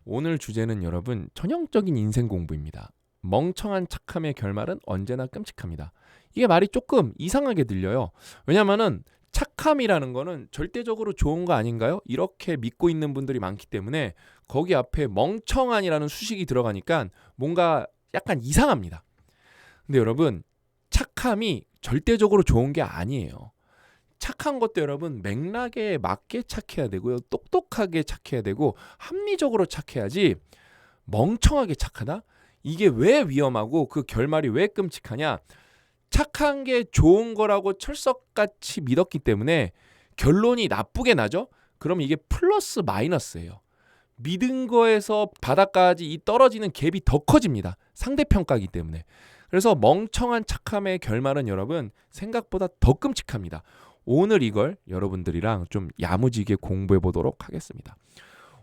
오늘 주제는 여러분 전형적인 인생 공부입니다. 멍청한 착함의 결말은 언제나 끔찍합니다. 이게 말이 조금 이상하게 들려요. 왜냐면은 착함이라는 거는 절대적으로 좋은 거 아닌가요? 이렇게 믿고 있는 분들이 많기 때문에 거기 앞에 멍청한이라는 수식이 들어가니까 뭔가 약간 이상합니다. 근데 여러분 착함이 절대적으로 좋은 게 아니에요. 착한 것도 여러분 맥락에 맞게 착해야 되고요. 똑똑하게 착해야 되고 합리적으로 착해야지 멍청하게 착하다? 이게 왜 위험하고 그 결말이 왜 끔찍하냐? 착한 게 좋은 거라고 철석같이 믿었기 때문에 결론이 나쁘게 나죠? 그럼 이게 플러스 마이너스예요. 믿은 거에서 바닥까지 이 떨어지는 갭이 더 커집니다. 상대평가이기 때문에. 그래서 멍청한 착함의 결말은 여러분 생각보다 더 끔찍합니다. 오늘 이걸 여러분들이랑 좀 야무지게 공부해 보도록 하겠습니다.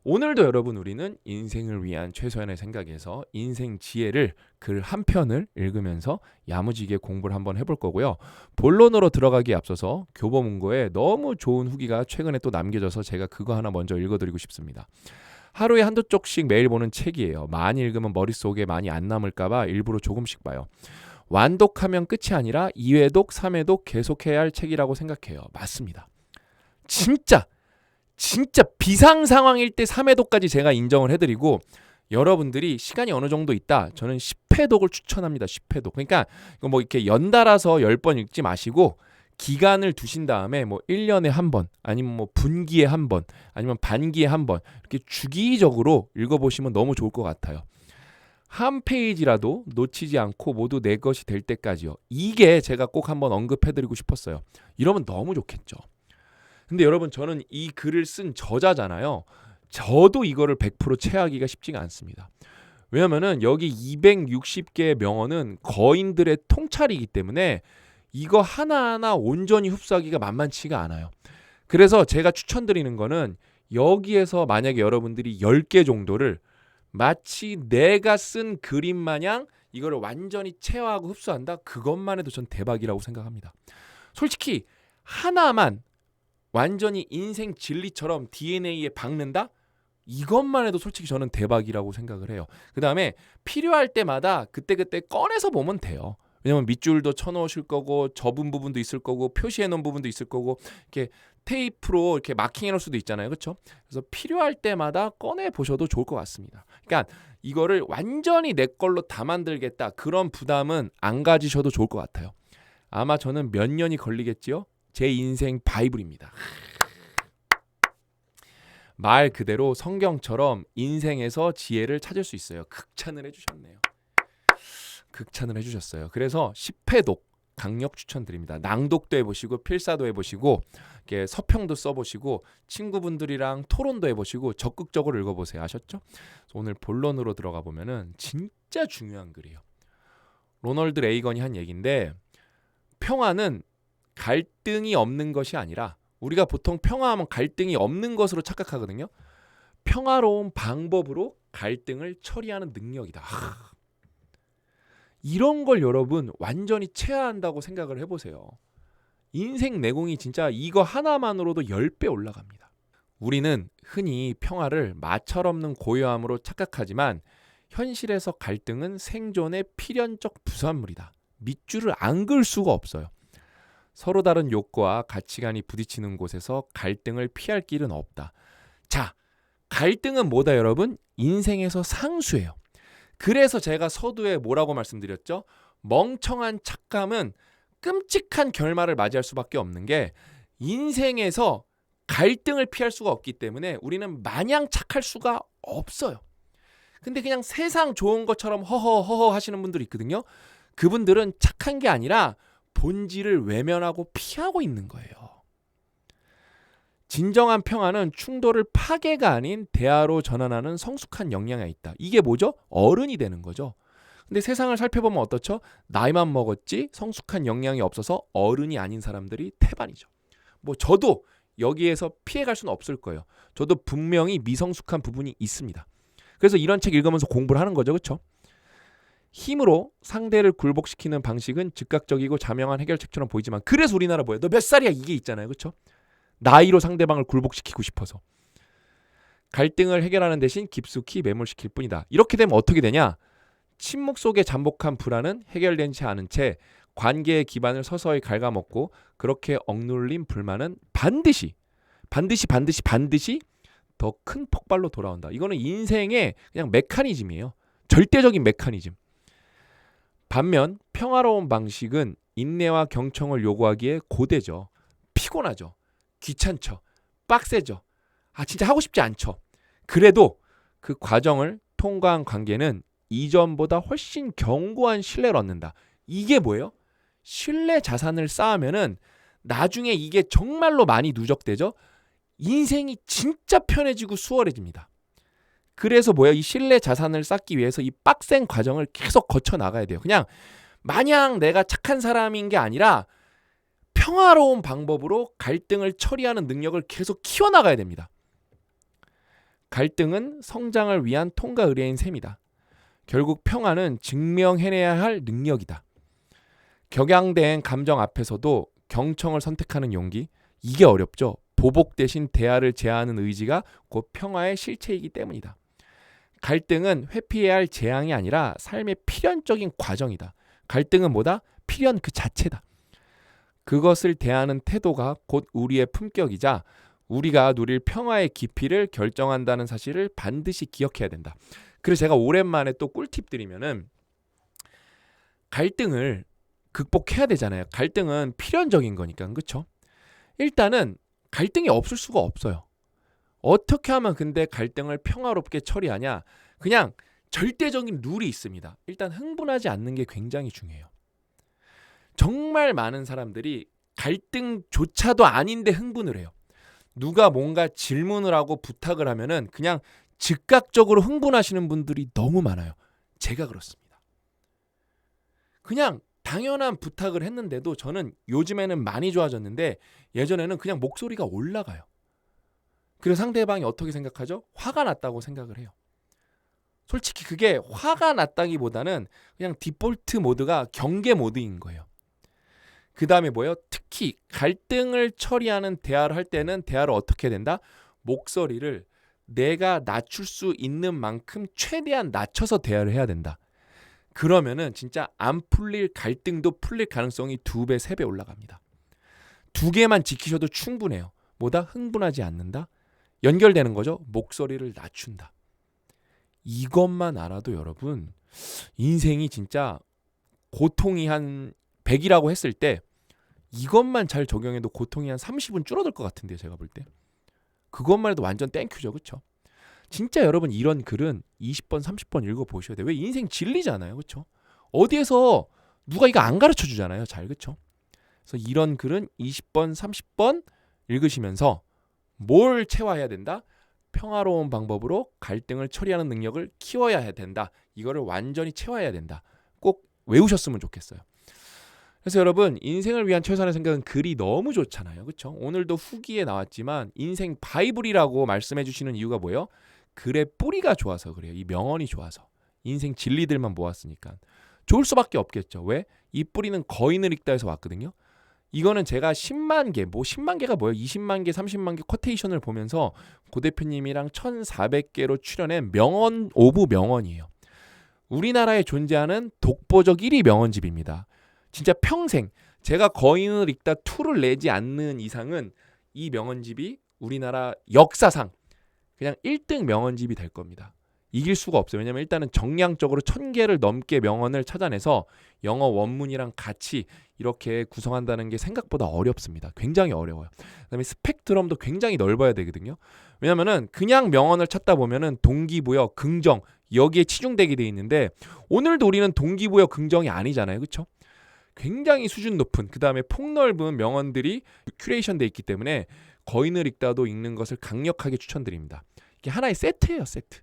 오늘도 여러분 우리는 인생을 위한 최소한의 생각에서 인생 지혜를 글 한 편을 읽으면서 야무지게 공부를 한번 해볼 거고요. 본론으로 들어가기에 앞서서 교보문고에 너무 좋은 후기가 최근에 또 남겨져서 제가 그거 하나 먼저 읽어드리고 싶습니다. 하루에 한두 쪽씩 매일 보는 책이에요. 많이 읽으면 머릿속에 많이 안 남을까봐 일부러 조금씩 봐요. 완독하면 끝이 아니라 2회독, 3회독 계속해야 할 책이라고 생각해요. 맞습니다. 진짜 비상 상황일 때 3회독까지 제가 인정을 해드리고 여러분들이 시간이 어느 정도 있다. 저는 10회독을 추천합니다. 10회독. 그러니까 이거 뭐 이렇게 연달아서 10번 읽지 마시고 기간을 두신 다음에 뭐 1년에 한 번, 아니면 뭐 분기에 한 번, 아니면 반기에 한 번 이렇게 주기적으로 읽어보시면 너무 좋을 것 같아요. 한 페이지라도 놓치지 않고 모두 내 것이 될 때까지요. 이게 제가 꼭 한번 언급해드리고 싶었어요. 이러면 너무 좋겠죠. 근데 여러분 저는 이 글을 쓴 저자잖아요. 저도 이거를 100% 체하기가 쉽지가 않습니다. 왜냐면은 여기 260개의 명언은 거인들의 통찰이기 때문에 이거 하나하나 온전히 흡수하기가 만만치가 않아요. 그래서 제가 추천드리는 거는 여기에서 만약에 여러분들이 10개 정도를 마치 내가 쓴 그림 마냥 이거를 완전히 체화하고 흡수한다? 그것만 해도 전 대박이라고 생각합니다. 솔직히 하나만 완전히 인생 진리처럼 DNA에 박는다? 이것만 해도 솔직히 저는 대박이라고 생각을 해요. 그 다음에 필요할 때마다 그때그때 꺼내서 보면 돼요. 왜냐면 밑줄도 쳐놓으실 거고 접은 부분도 있을 거고 표시해 놓은 부분도 있을 거고 이렇게 테이프로 이렇게 마킹해 놓을 수도 있잖아요. 그렇죠? 그래서 필요할 때마다 꺼내 보셔도 좋을 것 같습니다. 그러니까 이거를 완전히 내 걸로 다 만들겠다. 그런 부담은 안 가지셔도 좋을 것 같아요. 아마 저는 몇 년이 걸리겠지요? 제 인생 바이블입니다. 말 그대로 성경처럼 인생에서 지혜를 찾을 수 있어요. 극찬을 해주셨네요. 극찬을 해주셨어요. 그래서 10회독 강력 추천드립니다. 낭독도 해보시고 필사도 해보시고 이렇게 서평도 써보시고 친구분들이랑 토론도 해보시고 적극적으로 읽어보세요. 아셨죠? 오늘 본론으로 들어가 보면은 진짜 중요한 글이에요. 로널드 레이건이 한 얘기인데 평화는 갈등이 없는 것이 아니라 우리가 보통 평화하면 갈등이 없는 것으로 착각하거든요. 평화로운 방법으로 갈등을 처리하는 능력이다. 이런 걸 여러분 완전히 체화한다고 생각을 해보세요. 인생 내공이 진짜 이거 하나만으로도 10배 올라갑니다. 우리는 흔히 평화를 마찰 없는 고요함으로 착각하지만 현실에서 갈등은 생존의 필연적 부산물이다. 밑줄을 안 그을 수가 없어요. 서로 다른 욕구와 가치관이 부딪히는 곳에서 갈등을 피할 길은 없다. 자, 갈등은 뭐다 여러분? 인생에서 상수예요. 그래서 제가 서두에 뭐라고 말씀드렸죠? 멍청한 착감은 끔찍한 결말을 맞이할 수밖에 없는 게 인생에서 갈등을 피할 수가 없기 때문에 우리는 마냥 착할 수가 없어요. 근데 그냥 세상 좋은 것처럼 허허 하시는 분들이 있거든요. 그분들은 착한 게 아니라 본질을 외면하고 피하고 있는 거예요. 진정한 평화는 충돌을 파괴가 아닌 대화로 전환하는 성숙한 역량에 있다. 이게 뭐죠? 어른이 되는 거죠. 근데 세상을 살펴보면 어떻죠? 나이만 먹었지 성숙한 역량이 없어서 어른이 아닌 사람들이 태반이죠. 뭐 저도 여기에서 피해갈 수는 없을 거예요. 저도 분명히 미성숙한 부분이 있습니다. 그래서 이런 책 읽으면서 공부를 하는 거죠. 그렇죠? 힘으로 상대를 굴복시키는 방식은 즉각적이고 자명한 해결책처럼 보이지만 그래서 우리나라 뭐예요? 너 몇 살이야? 이게 있잖아요. 그렇죠? 나이로 상대방을 굴복시키고 싶어서. 갈등을 해결하는 대신 깊숙이 매몰시킬 뿐이다. 이렇게 되면 어떻게 되냐? 침묵 속에 잠복한 불안은 해결되지 않은 채 관계의 기반을 서서히 갉아먹고 그렇게 억눌린 불만은 반드시 더 큰 폭발로 돌아온다. 이거는 인생의 그냥 메커니즘이에요. 절대적인 메커니즘. 반면 평화로운 방식은 인내와 경청을 요구하기에 고되죠. 피곤하죠. 귀찮죠. 빡세죠. 진짜 하고 싶지 않죠. 그래도 그 과정을 통과한 관계는 이전보다 훨씬 견고한 신뢰를 얻는다. 이게 뭐예요? 신뢰 자산을 쌓으면은 나중에 이게 정말로 많이 누적되죠. 인생이 진짜 편해지고 수월해집니다. 그래서 뭐예요? 이 신뢰 자산을 쌓기 위해서 이 빡센 과정을 계속 거쳐 나가야 돼요. 그냥 마냥 내가 착한 사람인 게 아니라 평화로운 방법으로 갈등을 처리하는 능력을 계속 키워나가야 됩니다. 갈등은 성장을 위한 통과 의례인 셈이다. 결국 평화는 증명해내야 할 능력이다. 격양된 감정 앞에서도 경청을 선택하는 용기, 이게 어렵죠. 보복 대신 대화를 제하는 의지가 곧 평화의 실체이기 때문이다. 갈등은 회피해야 할 재앙이 아니라 삶의 필연적인 과정이다. 갈등은 뭐다? 필연 그 자체다. 그것을 대하는 태도가 곧 우리의 품격이자 우리가 누릴 평화의 깊이를 결정한다는 사실을 반드시 기억해야 된다. 그래서 제가 오랜만에 또 꿀팁 드리면은 갈등을 극복해야 되잖아요. 갈등은 필연적인 거니까. 그렇죠? 일단은 갈등이 없을 수가 없어요. 어떻게 하면 근데 갈등을 평화롭게 처리하냐? 그냥 절대적인 룰이 있습니다. 일단 흥분하지 않는 게 굉장히 중요해요. 정말 많은 사람들이 갈등조차도 아닌데 흥분을 해요. 누가 뭔가 질문을 하고 부탁을 하면은 그냥 즉각적으로 흥분하시는 분들이 너무 많아요. 제가 그렇습니다. 그냥 당연한 부탁을 했는데도 저는 요즘에는 많이 좋아졌는데 예전에는 그냥 목소리가 올라가요. 그래서 상대방이 어떻게 생각하죠? 화가 났다고 생각을 해요. 솔직히 그게 화가 났다기보다는 그냥 디폴트 모드가 경계 모드인 거예요. 그 다음에 뭐예요? 특히 갈등을 처리하는 대화를 할 때는 대화를 어떻게 해야 된다? 목소리를 내가 낮출 수 있는 만큼 최대한 낮춰서 대화를 해야 된다. 그러면은 진짜 안 풀릴 갈등도 풀릴 가능성이 2배, 3배 올라갑니다. 2개만 지키셔도 충분해요. 뭐다? 흥분하지 않는다. 연결되는 거죠. 목소리를 낮춘다. 이것만 알아도 여러분 인생이 진짜 고통이 한 100이라고 했을 때 이것만 잘 적용해도 고통이 한 30은 줄어들 것 같은데요. 제가 볼 때. 그것만 해도 완전 땡큐죠. 그렇죠? 진짜 여러분 이런 글은 20번 30번 읽어보셔야 돼요. 왜? 인생 진리잖아요. 그렇죠? 어디에서 누가 이거 안 가르쳐 주잖아요. 잘. 그렇죠? 그래서 이런 글은 20번 30번 읽으시면서 뭘 체화해야 된다? 평화로운 방법으로 갈등을 처리하는 능력을 키워야 된다. 이거를 완전히 체화해야 된다. 꼭 외우셨으면 좋겠어요. 그래서 여러분 인생을 위한 최선의 생각은 글이 너무 좋잖아요. 그렇죠? 오늘도 후기에 나왔지만 인생 바이블이라고 말씀해 주시는 이유가 뭐예요? 글의 뿌리가 좋아서 그래요. 이 명언이 좋아서. 인생 진리들만 모았으니까. 좋을 수밖에 없겠죠. 왜? 이 뿌리는 거인을 읽다 해서 왔거든요. 이거는 제가 10만 개, 10만 개가 뭐예요? 20만 개, 30만 개 쿼테이션을 보면서 고 대표님이랑 1400개로 출연한 명언 오브 명언이에요. 우리나라에 존재하는 독보적 1위 명언집입니다. 진짜 평생 제가 거인을 읽다 2를 내지 않는 이상은 이 명언집이 우리나라 역사상 그냥 1등 명언집이 될 겁니다. 이길 수가 없어요. 왜냐면 일단은 정량적으로 1000개를 넘게 명언을 찾아내서 영어 원문이랑 같이 이렇게 구성한다는 게 생각보다 어렵습니다. 굉장히 어려워요. 그다음에 스펙트럼도 굉장히 넓어야 되거든요. 왜냐면은 그냥 명언을 찾다 보면은 동기부여, 긍정 여기에 치중되게 돼 있는데 오늘도 우리는 동기부여, 긍정이 아니잖아요. 그렇죠? 굉장히 수준 높은 그다음에 폭넓은 명언들이 큐레이션 돼 있기 때문에 거인을 읽다도 읽는 것을 강력하게 추천드립니다. 이게 하나의 세트예요. 세트.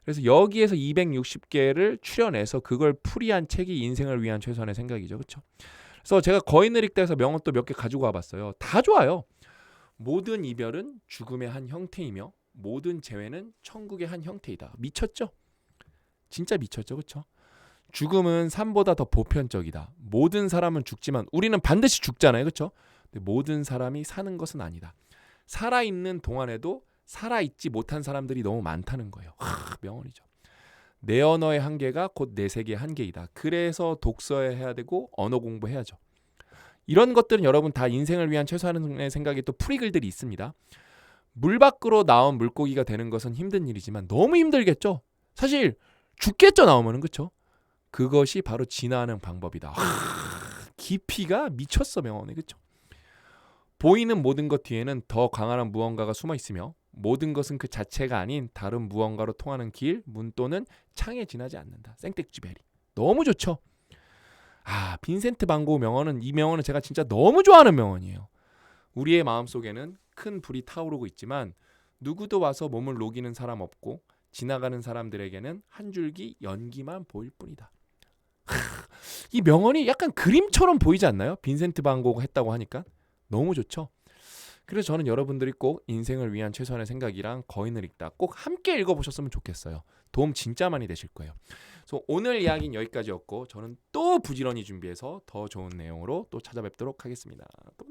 그래서 여기에서 260개를 추려내서 그걸 풀이한 책이 인생을 위한 최선의 생각이죠. 그렇죠? 그래서 제가 거인을 읽다 해서 명언 또 몇 개 가지고 와봤어요. 다 좋아요. 모든 이별은 죽음의 한 형태이며 모든 재회는 천국의 한 형태이다. 미쳤죠? 진짜 미쳤죠. 그렇죠? 죽음은 삶보다 더 보편적이다. 모든 사람은 죽지만 우리는 반드시 죽잖아요. 그렇죠? 근데 모든 사람이 사는 것은 아니다. 살아있는 동안에도 살아있지 못한 사람들이 너무 많다는 거예요. 명언이죠. 내 언어의 한계가 곧 내 세계의 한계이다. 그래서 독서해야 되고 언어 공부해야죠. 이런 것들은 여러분 다 인생을 위한 최소한의 생각에 또 풀이글들이 있습니다. 물 밖으로 나온 물고기가 되는 것은 힘든 일이지만 너무 힘들겠죠. 사실 죽겠죠, 나오면은. 그렇죠? 그것이 바로 진화하는 방법이다. 깊이가 미쳤어, 명언이. 그렇죠? 보이는 모든 것 뒤에는 더 강한 무언가가 숨어 있으며 모든 것은 그 자체가 아닌 다른 무언가로 통하는 길, 문 또는 창에 지나지 않는다. 생텍쥐베리. 너무 좋죠. 빈센트 반 고흐 명언은, 이 명언은 제가 진짜 너무 좋아하는 명언이에요. 우리의 마음속에는 큰 불이 타오르고 있지만 누구도 와서 몸을 녹이는 사람 없고 지나가는 사람들에게는 한 줄기 연기만 보일 뿐이다. 이 명언이 약간 그림처럼 보이지 않나요? 빈센트 반 고흐가 했다고 하니까 너무 좋죠. 그래서 저는 여러분들이 꼭 인생을 위한 최소한의 생각이랑 거인을 읽다 꼭 함께 읽어보셨으면 좋겠어요. 도움 진짜 많이 되실 거예요. 그래서 오늘 이야기는 여기까지였고 저는 또 부지런히 준비해서 더 좋은 내용으로 또 찾아뵙도록 하겠습니다. 또